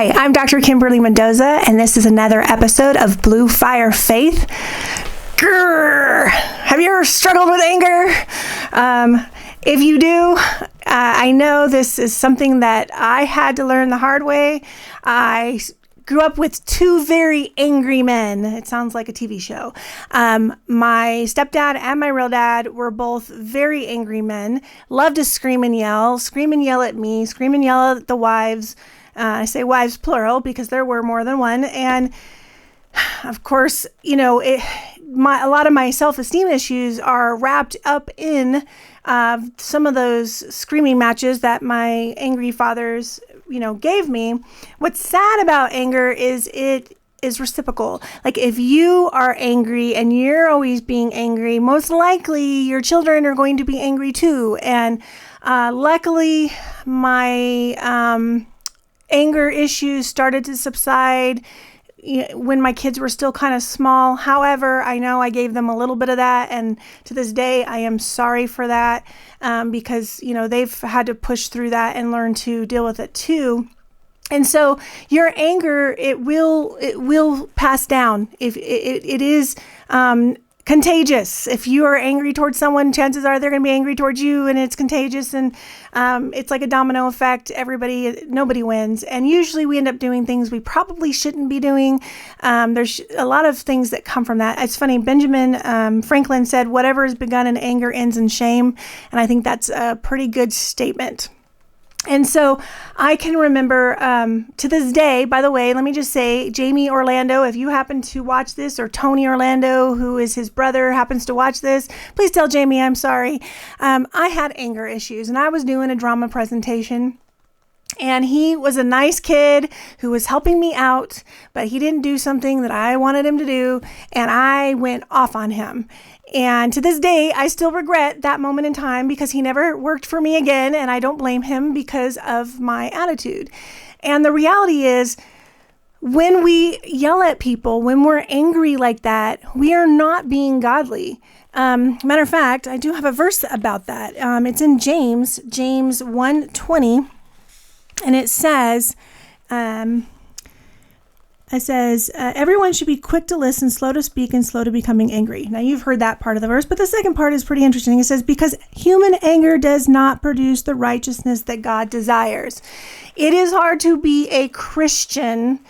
Hi, I'm Dr. Kimberlee Mendoza, and this is another episode of Blue Fire Faith. Grrr! Have you ever struggled with anger? If you do, I know this is something that I had to learn the hard way. I grew up with two very angry men. It sounds like a TV show. My stepdad and my real dad were both very angry men. Loved to scream and yell at me, scream and yell at the wives. I say wives plural because there were more than one. And of course, you know, a lot of my self-esteem issues are wrapped up in some of those screaming matches that my angry fathers gave me. What's sad about anger is it is reciprocal. Like if you are angry and you're always being angry, most likely your children are going to be angry too. And luckily my anger issues started to subside when my kids were still kind of small. However, I know I gave them a little bit of that, and to this day I am sorry for that, because they've had to push through that and learn to deal with it too. And so your anger, it will pass down. If it is contagious. If you are angry towards someone, chances are they're going to be angry towards you, and it's contagious, and it's like a domino effect. Nobody wins, and usually we end up doing things we probably shouldn't be doing. There's a lot of things that come from that. It's funny, Benjamin Franklin said, "Whatever is begun in anger ends in shame," and I think that's a pretty good statement. And so I can remember to this day, by the way, let me just say, Jamie Orlando, if you happen to watch this, or Tony Orlando, who is his brother, happens to watch this, please tell Jamie I'm sorry. I had anger issues, and I was doing a drama presentation. And he was a nice kid who was helping me out, but he didn't do something that I wanted him to do, and I went off on him. And to this day, I still regret that moment in time because he never worked for me again, and I don't blame him because of my attitude. And the reality is, when we yell at people, when we're angry like that, we are not being godly. Matter of fact, I do have a verse about that. It's in James 1:20. And it says, everyone should be quick to listen, slow to speak, and slow to becoming angry. Now, you've heard that part of the verse, but the second part is pretty interesting. It says, because human anger does not produce the righteousness that God desires. It is hard to be a Christian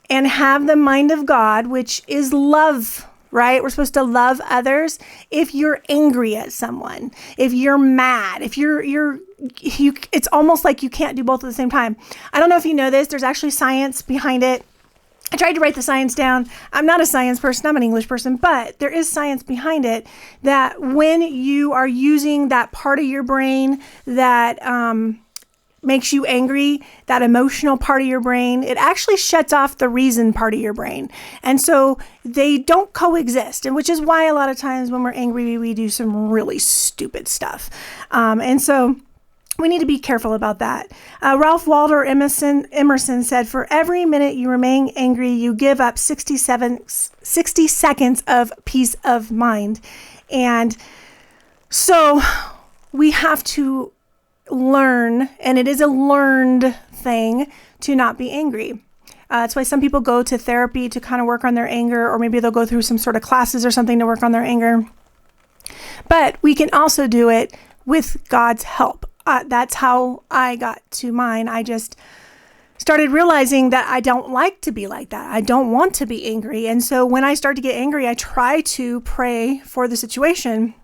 and have the mind of God, which is love, right? We're supposed to love others. If you're angry at someone, if you're mad, if it's almost like you can't do both at the same time. I don't know if you know this. There's actually science behind it. I tried to write the science down. I'm not a science person. I'm an English person, but there is science behind it that when you are using that part of your brain that makes you angry, that emotional part of your brain, it actually shuts off the reason part of your brain. And so they don't coexist, and which is why a lot of times when we're angry, we do some really stupid stuff. And so we need to be careful about that. Ralph Waldo Emerson said, for every minute you remain angry, you give up 60 seconds of peace of mind. And so we have to learn, and it is a learned thing, to not be angry. That's why some people go to therapy to kind of work on their anger, or maybe they'll go through some sort of classes or something to work on their anger. But we can also do it with God's help. That's how I got to mine. I just started realizing that I don't like to be like that. I don't want to be angry. And so when I start to get angry, I try to pray for the situation.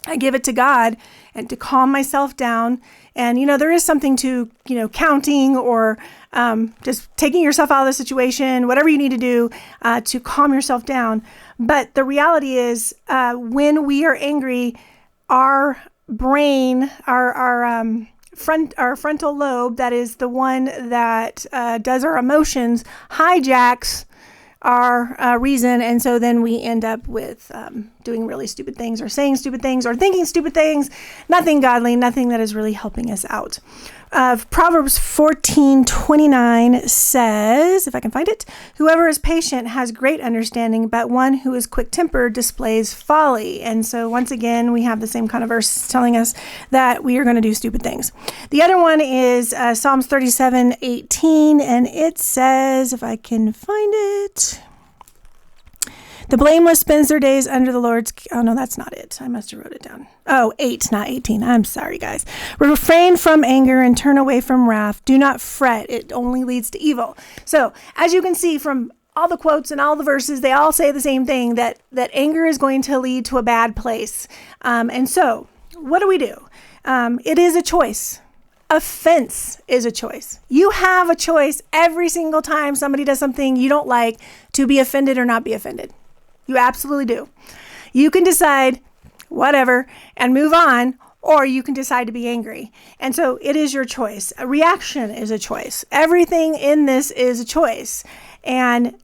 I give it to God and to calm myself down. And, there is something to, counting or just taking yourself out of the situation, whatever you need to do to calm yourself down. But the reality is when we are angry, our brain, our frontal lobe, that is the one that does our emotions, hijacks our reason, and so then we end up with doing really stupid things, or saying stupid things, or thinking stupid things, nothing godly, nothing that is really helping us out. Proverbs 14:29 says, if I can find it, whoever is patient has great understanding, but one who is quick-tempered displays folly. And so once again, we have the same kind of verse telling us that we are going to do stupid things. The other one is Psalms 37:18, and it says, if I can find it, the blameless spends their days under the Lord's... Oh, no, that's not it. I must have wrote it down. Oh, 8, not 18. I'm sorry, guys. Refrain from anger and turn away from wrath. Do not fret. It only leads to evil. So, as you can see from all the quotes and all the verses, they all say the same thing, that anger is going to lead to a bad place. And so, what do we do? It is a choice. Offense is a choice. You have a choice every single time somebody does something you don't like to be offended or not be offended. You absolutely do. You can decide whatever and move on, or you can decide to be angry. And so it is your choice. A reaction is a choice. Everything in this is a choice. And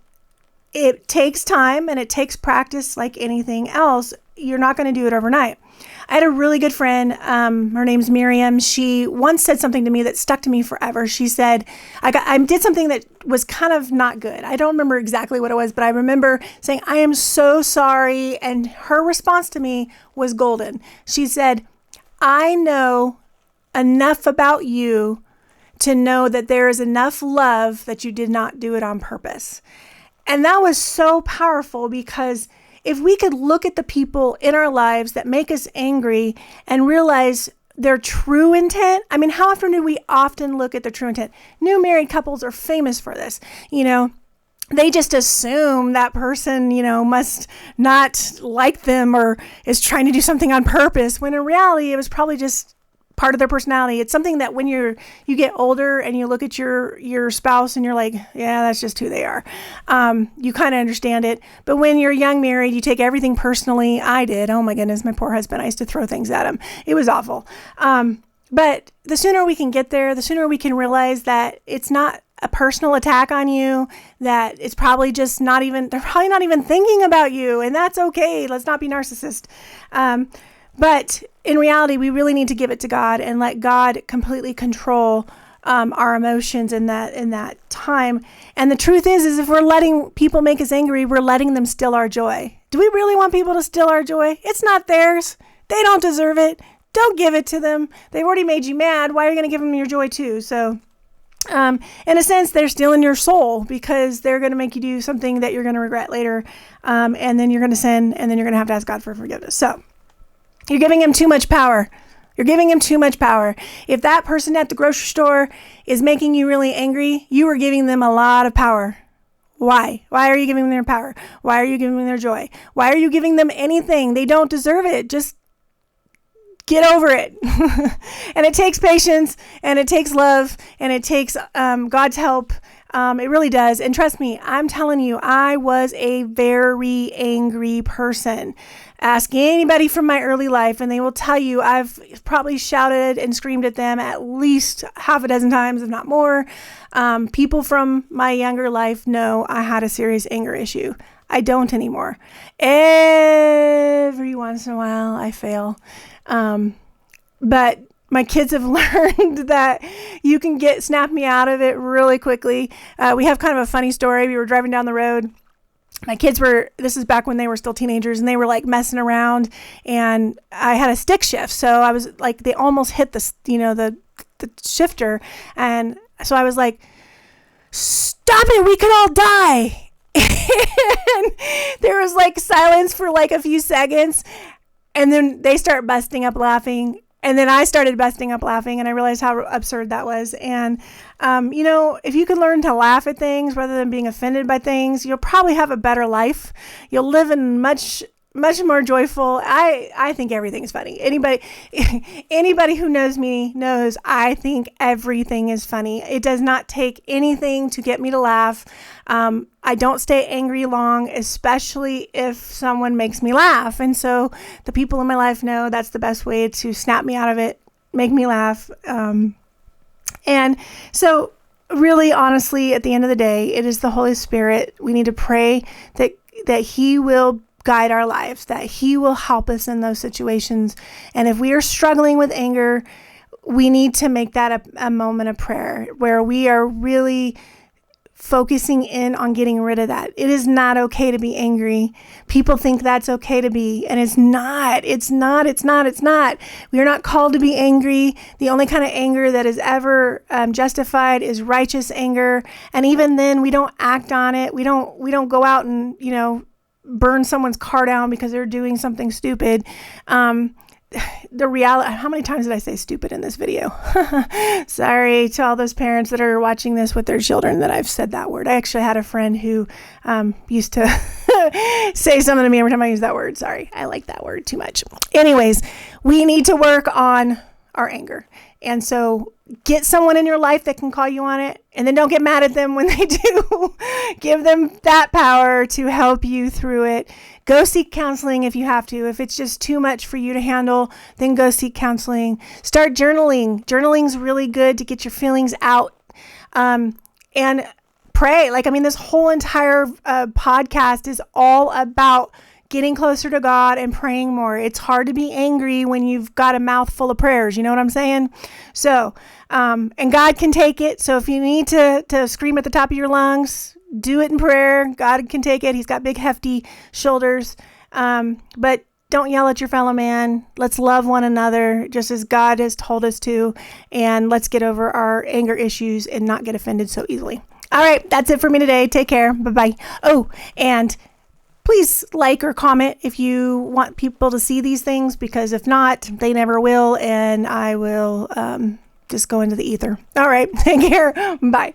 it takes time and it takes practice like anything else. You're not going to do it overnight. I had a really good friend. Her name's Miriam. She once said something to me that stuck to me forever. She said, I did something that was kind of not good. I don't remember exactly what it was, but I remember saying, I am so sorry. And her response to me was golden. She said, I know enough about you to know that there is enough love that you did not do it on purpose. And that was so powerful, because if we could look at the people in our lives that make us angry and realize their true intent. I mean, how often do we often look at their true intent? New married couples are famous for this. They just assume that person, must not like them or is trying to do something on purpose, when in reality, it was probably just part of their personality. It's something that when you get older and you look at your spouse and you're like, yeah, that's just who they are. You kind of understand it. But when you're young married, you take everything personally. I did. Oh my goodness, my poor husband. I used to throw things at him. It was awful. But the sooner we can get there, the sooner we can realize that it's not a personal attack on you, that it's probably just they're probably not even thinking about you, and that's okay. Let's not be narcissist. But in reality, we really need to give it to God and let God completely control our emotions in that time. And the truth is if we're letting people make us angry, we're letting them steal our joy. Do we really want people to steal our joy? It's not theirs. They don't deserve it. Don't give it to them. They've already made you mad. Why are you going to give them your joy too? So, in a sense, they're stealing your soul, because they're going to make you do something that you're going to regret later. And then you're going to sin, and then you're going to have to ask God for forgiveness. So, you're giving him too much power. You're giving him too much power. If that person at the grocery store is making you really angry, you are giving them a lot of power. Why? Why are you giving them their power? Why are you giving them their joy? Why are you giving them anything? They don't deserve it. Just get over it. And it takes patience, and it takes love, and it takes God's help. It really does. And trust me, I'm telling you, I was a very angry person. Ask anybody from my early life, and they will tell you I've probably shouted and screamed at them at least half a dozen times, if not more. People from my younger life know I had a serious anger issue. I don't anymore. Every once in a while, I fail. But my kids have learned that you can snap me out of it really quickly. We have kind of a funny story. We were driving down the road. My kids this is back when they were still teenagers, and they were like messing around, and I had a stick shift. So I was like, they almost hit the shifter. And so I was like, stop it. We could all die. And there was like silence for like a few seconds. And then they start busting up laughing. And then I started busting up laughing, and I realized how absurd that was. And, if you can learn to laugh at things rather than being offended by things, you'll probably have a better life. You'll live in much more joyful. I think everything's funny. Anybody who knows me knows I think everything is funny. It does not take anything to get me to laugh. I don't stay angry long, especially if someone makes me laugh. And so the people in my life know that's the best way to snap me out of it, make me laugh. And so really, honestly, at the end of the day, it is the Holy Spirit. We need to pray that he will guide our lives, that he will help us in those situations. And if we are struggling with anger, we need to make that a moment of prayer where we are really focusing in on getting rid of that. It is not okay to be angry. People think that's okay to be, and it's not. It's not. We are not called to be angry. The only kind of anger that is ever justified is righteous anger. And even then, we don't act on it. We don't go out and, burn someone's car down because they're doing something stupid. The reality, how many times did I say stupid in this video? Sorry to all those parents that are watching this with their children that I've said that word. I actually had a friend who used to say something to me every time I use that word. Sorry, I like that word too much. Anyways, we need to work on our anger. And so get someone in your life that can call you on it, and then don't get mad at them when they do. Give them that power to help you through it. Go seek counseling if you have to. If it's just too much for you to handle, then go seek counseling. Start journaling. Journaling's really good to get your feelings out. And pray. This whole entire podcast is all about getting closer to God and praying more. It's hard to be angry when you've got a mouth full of prayers. You know what I'm saying? So, and God can take it. So if you need to scream at the top of your lungs, do it in prayer. God can take it. He's got big, hefty shoulders. But don't yell at your fellow man. Let's love one another just as God has told us to. And let's get over our anger issues and not get offended so easily. All right. That's it for me today. Take care. Bye-bye. Oh, and please like or comment if you want people to see these things, because if not, they never will, and I will just go into the ether. All right, take care. Bye.